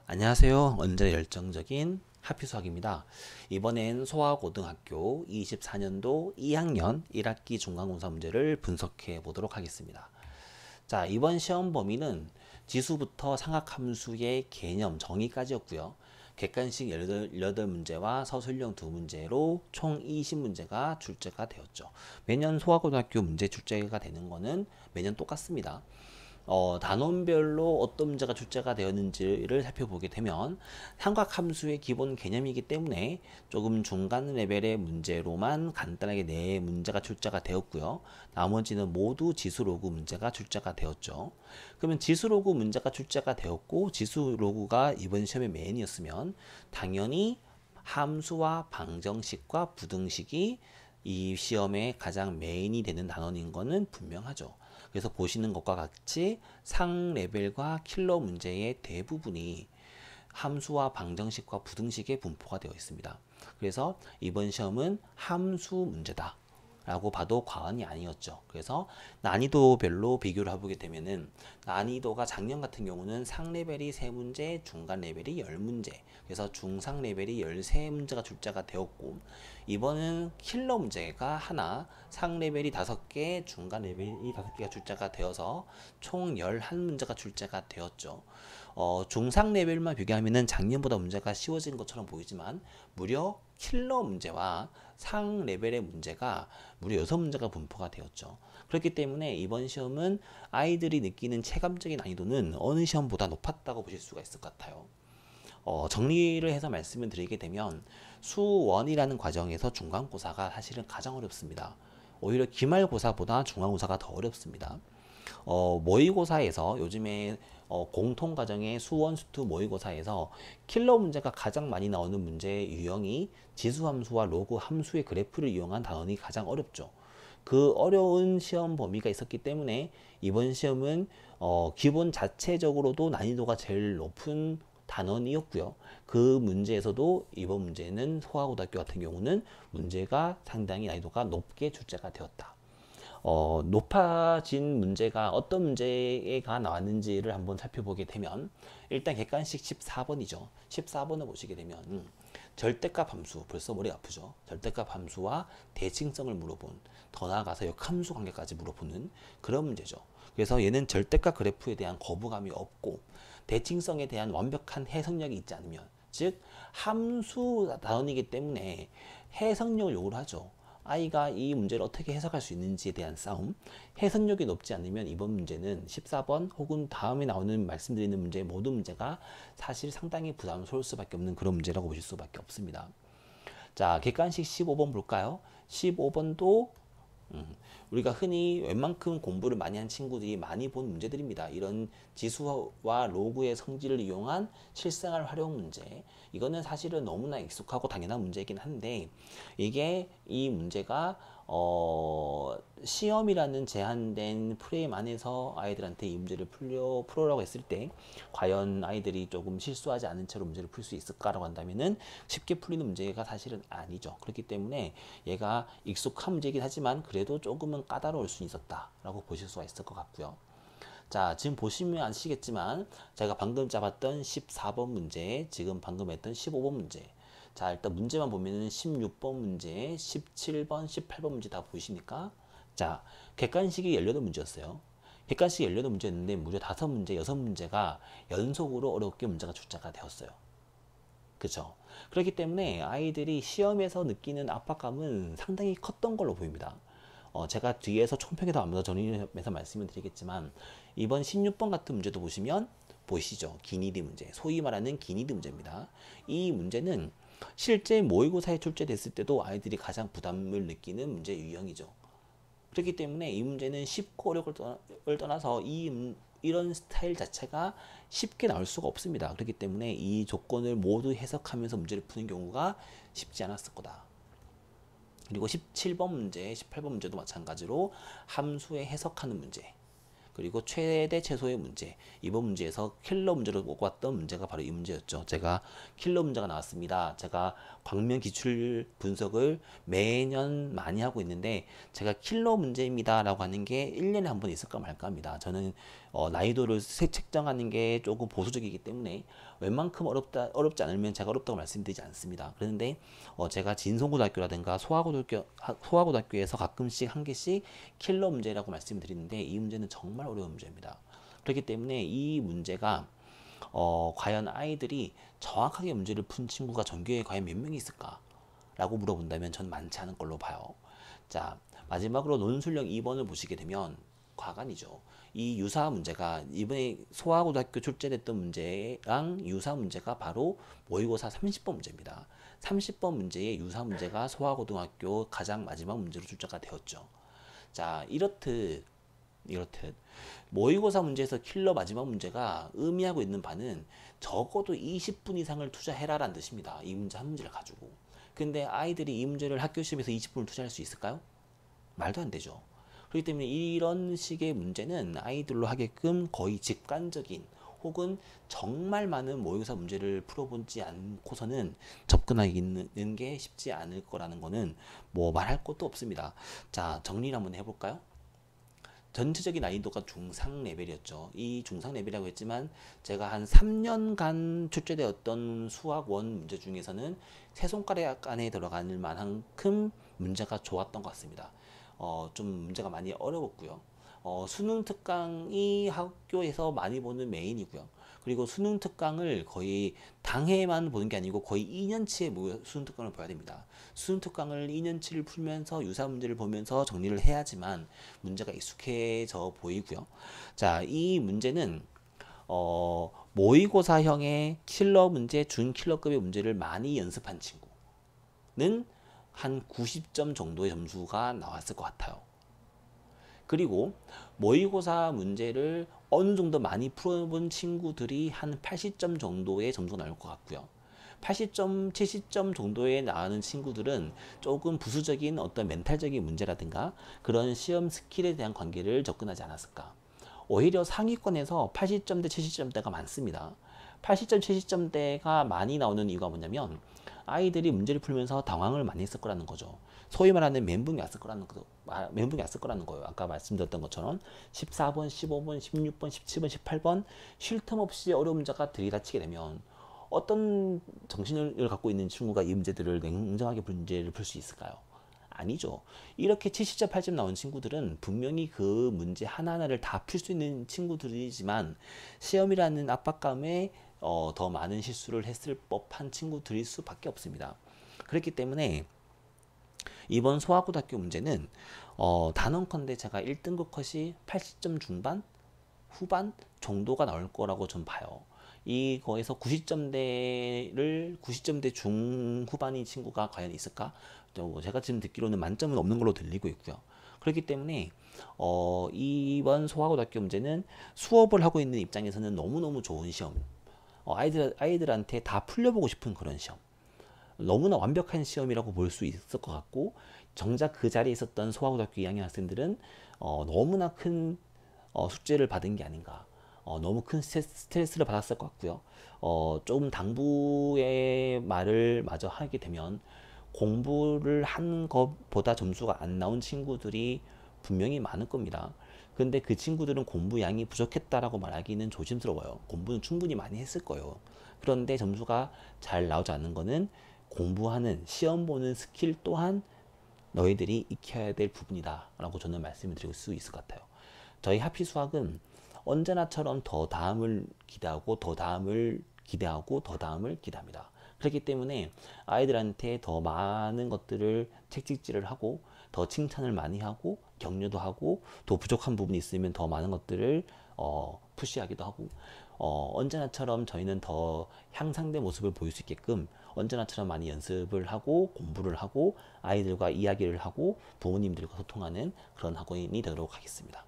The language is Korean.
안녕하세요. 언제나 열정적인 하피수학입니다. 이번엔 소아고등학교 24년도 2학년 1학기 중간고사 문제를 분석해 보도록 하겠습니다. 자, 이번 시험 범위는 지수부터 상학함수의 개념 정의까지였고요. 객관식 18문제와 서술형 2문제로 총 20문제가 출제가 되었죠. 매년 소아고등학교 문제 출제가 되는 거는 매년 똑같습니다. 단원별로 어떤 문제가 출제가 되었는지를 살펴보게 되면 삼각함수의 기본 개념이기 때문에 조금 중간 레벨의 문제로만 간단하게 네 문제가 출제가 되었고요. 나머지는 모두 지수로그 문제가 출제가 되었죠. 그러면 지수로그 문제가 출제가 되었고 지수로그가 이번 시험의 메인이었으면 당연히 함수와 방정식과 부등식이 이 시험의 가장 메인이 되는 단원인 것은 분명하죠. 그래서 보시는 것과 같이 상 레벨과 킬러 문제의 대부분이 함수와 방정식과 부등식의 분포가 되어 있습니다. 그래서 이번 시험은 함수 문제다 라고 봐도 과언이 아니었죠. 그래서 난이도별로 비교를 해보게 되면은 난이도가 작년 같은 경우는 상 레벨이 3문제, 중간 레벨이 10문제, 그래서 중상 레벨이 13문제가 출제가 되었고, 이번은 킬러 문제가 하나, 상 레벨이 5개, 중간 레벨이 5개가 출제가 되어서 총 11문제가 출제가 되었죠. 중상 레벨만 비교하면은 작년보다 문제가 쉬워진 것처럼 보이지만 무려 킬러 문제와 상 레벨의 문제가 무려 6문제가 분포가 되었죠. 그렇기 때문에 이번 시험은 아이들이 느끼는 체감적인 난이도는 어느 시험보다 높았다고 보실 수가 있을 것 같아요. 정리를 해서 말씀을 드리게 되면 수원이라는 과정에서 중간고사가 사실은 가장 어렵습니다. 오히려 기말고사보다 중간고사가 더 어렵습니다. 모의고사에서 요즘에 공통과정의 수원, 수투 모의고사에서 킬러 문제가 가장 많이 나오는 문제의 유형이 지수함수와 로그 함수의 그래프를 이용한 단원이 가장 어렵죠. 그 어려운 시험 범위가 있었기 때문에 이번 시험은 기본 자체적으로도 난이도가 제일 높은 단원이었고요. 그 문제에서도 이번 문제는 소아고등학교 같은 경우는 문제가 상당히 난이도가 높게 출제가 되었다. 높아진 문제가 어떤 문제가 나왔는지를 한번 살펴보게 되면 일단 객관식 14번이죠. 14번을 보시게 되면 절대값 함수, 벌써 머리 아프죠. 절대값 함수와 대칭성을 물어본, 더 나아가서 역함수 관계까지 물어보는 그런 문제죠. 그래서 얘는 절대값 그래프에 대한 거부감이 없고 대칭성에 대한 완벽한 해석력이 있지 않으면, 즉 함수 단원이기 때문에 해석력을 요구를 하죠. 아이가 이 문제를 어떻게 해석할 수 있는지에 대한 싸움, 해석력이 높지 않으면 이번 문제는 14번 혹은 다음에 나오는 말씀드리는 문제 모든 문제가 사실 상당히 부담스러울 수밖에 없는 그런 문제라고 보실 수밖에 없습니다. 자, 객관식 15번 볼까요? 15번도 우리가 흔히 웬만큼 공부를 많이 한 친구들이 많이 본 문제들입니다. 이런 지수와 로그의 성질을 이용한 실생활 활용 문제. 이거는 사실은 너무나 익숙하고 당연한 문제이긴 한데, 이게 이 문제가 시험이라는 제한된 프레임 안에서 아이들한테 이 문제를 풀으라고 했을 때 과연 아이들이 조금 실수하지 않은 채로 문제를 풀 수 있을까라고 한다면은 쉽게 풀리는 문제가 사실은 아니죠. 그렇기 때문에 얘가 익숙한 문제이긴 하지만 그래도 조금은 까다로울 수 있었다라고 보실 수가 있을 것 같고요. 자, 지금 보시면 아시겠지만 제가 방금 잡았던 14번 문제, 지금 방금 했던 15번 문제. 자, 일단 문제만 보면은 16번 문제, 17번, 18번 문제 다 보이십니까? 자, 객관식이 18문제였어요. 객관식이 18문제였는데 무려 5문제, 6문제가 연속으로 어렵게 문제가 출제가 되었어요. 그쵸? 그렇기 때문에 아이들이 시험에서 느끼는 압박감은 상당히 컸던 걸로 보입니다. 제가 뒤에서 총평에도 한번 더 정리해서 말씀을 드리겠지만 이번 16번 같은 문제도 보시면 보시죠. 기니드 문제, 소위 말하는 기니드 문제입니다. 이 문제는 실제 모의고사에 출제됐을 때도 아이들이 가장 부담을 느끼는 문제 유형이죠. 그렇기 때문에 이 문제는 쉽고 어려움을 떠나서 이런 스타일 자체가 쉽게 나올 수가 없습니다. 그렇기 때문에 이 조건을 모두 해석하면서 문제를 푸는 경우가 쉽지 않았을 거다. 그리고 17번 문제, 18번 문제도 마찬가지로 함수의 해석하는 문제, 그리고 최대 최소의 문제. 이번 문제에서 킬러 문제로 꼽았던 문제가 바로 이 문제였죠. 제가 킬러 문제가 나왔습니다. 제가 광면 기출 분석을 매년 많이 하고 있는데 제가 킬러 문제입니다 라고 하는 게 1년에 한 번 있을까 말까 합니다. 저는 난이도를 책정하는 게 조금 보수적이기 때문에 웬만큼 어렵지 않으면 제가 어렵다고 말씀드리지 않습니다. 그런데 제가 진성고등학교라든가 소아고등학교에서 가끔씩 한 개씩 킬러 문제라고 말씀드리는데 이 문제는 정말 어려운 문제입니다. 그렇기 때문에 이 문제가 과연 아이들이 정확하게 문제를 푼 친구가 전교에 과연 몇 명이 있을까? 라고 물어본다면 전 많지 않은 걸로 봐요. 자, 마지막으로 논술형 2번을 보시게 되면 과간이죠. 이 유사 문제가 이번에 소아고등학교 출제됐던 문제랑 유사 문제가 바로 모의고사 30번 문제입니다. 30번 문제의 유사 문제가 소아고등학교 가장 마지막 문제로 출제가 되었죠. 자, 이렇듯 모의고사 문제에서 킬러 마지막 문제가 의미하고 있는 바는 적어도 20분 이상을 투자해라라는 뜻입니다. 이 문제 한 문제를 가지고. 근데 아이들이 이 문제를 학교 시험에서 20분을 투자할 수 있을까요? 말도 안 되죠. 그렇기 때문에 이런 식의 문제는 아이들로 하게끔 거의 직관적인 혹은 정말 많은 모의고사 문제를 풀어보지 않고서는 접근하기는 게 쉽지 않을 거라는 거는 뭐 말할 것도 없습니다. 자, 정리를 한번 해볼까요? 전체적인 난이도가 중상 레벨이었죠. 이 중상 레벨이라고 했지만 제가 한 3년간 출제되었던 수학 원 문제 중에서는 세 손가락 안에 들어갈 만큼 문제가 좋았던 것 같습니다. 좀 문제가 많이 어려웠고요. 수능 특강이 학교에서 많이 보는 메인이고요. 그리고 수능 특강을 거의 당해만 보는 게 아니고 거의 2년치의 수능 특강을 봐야 됩니다. 수능 특강을 2년치를 풀면서 유사 문제를 보면서 정리를 해야지만 문제가 익숙해져 보이고요. 자, 이 문제는 모의고사형의 킬러 문제, 준킬러급의 문제를 많이 연습한 친구는 한 90점 정도의 점수가 나왔을 것 같아요. 그리고 모의고사 문제를 어느 정도 많이 풀어본 친구들이 한 80점 정도의 점수가 나올 것 같고요. 80점, 70점 정도에 나오는 친구들은 조금 부수적인 어떤 멘탈적인 문제라든가 그런 시험 스킬에 대한 관계를 접근하지 않았을까. 오히려 상위권에서 80점대, 70점대가 많습니다. 80점, 70점대가 많이 나오는 이유가 뭐냐면 아이들이 문제를 풀면서 당황을 많이 했을 거라는 거죠. 소위 말하는 멘붕이 왔을 거라는 거예요. 아까 말씀드렸던 것처럼 14번, 15번, 16번, 17번, 18번 쉴 틈 없이 어려운 문제가 들이닥치게 되면 어떤 정신을 갖고 있는 친구가 이 문제들을 냉정하게 문제를 풀 수 있을까요? 아니죠. 이렇게 70점, 80점 나온 친구들은 분명히 그 문제 하나하나를 다 풀 수 있는 친구들이지만 시험이라는 압박감에 더 많은 실수를 했을 법한 친구들일 수밖에 없습니다. 그렇기 때문에 이번 소아고등학교 문제는 단언컨대 제가 1등급 컷이 80점 중반, 후반 정도가 나올 거라고 좀 봐요. 이거에서 90점대 중후반인 친구가 과연 있을까? 제가 지금 듣기로는 만점은 없는 걸로 들리고 있고요. 그렇기 때문에 이번 소아고등학교 문제는 수업을 하고 있는 입장에서는 너무너무 좋은 시험. 아이들한테 다 풀려보고 싶은 그런 시험. 너무나 완벽한 시험이라고 볼 수 있을 것 같고 정작 그 자리에 있었던 소아고등학교 2학년 학생들은 너무나 큰 숙제를 받은 게 아닌가. 너무 큰 스트레스를 받았을 것 같고요. 조금 당부의 말을 마저 하게 되면 공부를 한 것보다 점수가 안 나온 친구들이 분명히 많을 겁니다. 근데 그 친구들은 공부 양이 부족했다라고 말하기는 조심스러워요. 공부는 충분히 많이 했을 거예요. 그런데 점수가 잘 나오지 않는 거는 공부하는 시험 보는 스킬 또한 너희들이 익혀야 될 부분이다 라고 저는 말씀을 드릴 수 있을 것 같아요. 저희 하피수학은 언제나처럼 더 다음을 기대하고 더 다음을 기대하고 더 다음을 기대합니다. 그렇기 때문에 아이들한테 더 많은 것들을 책찍질을 하고 더 칭찬을 많이 하고 격려도 하고 또 부족한 부분이 있으면 더 많은 것들을 푸시하기도 하고 언제나처럼 저희는 더 향상된 모습을 보일 수 있게끔 언제나처럼 많이 연습을 하고 공부를 하고 아이들과 이야기를 하고 부모님들과 소통하는 그런 학원이 되도록 하겠습니다.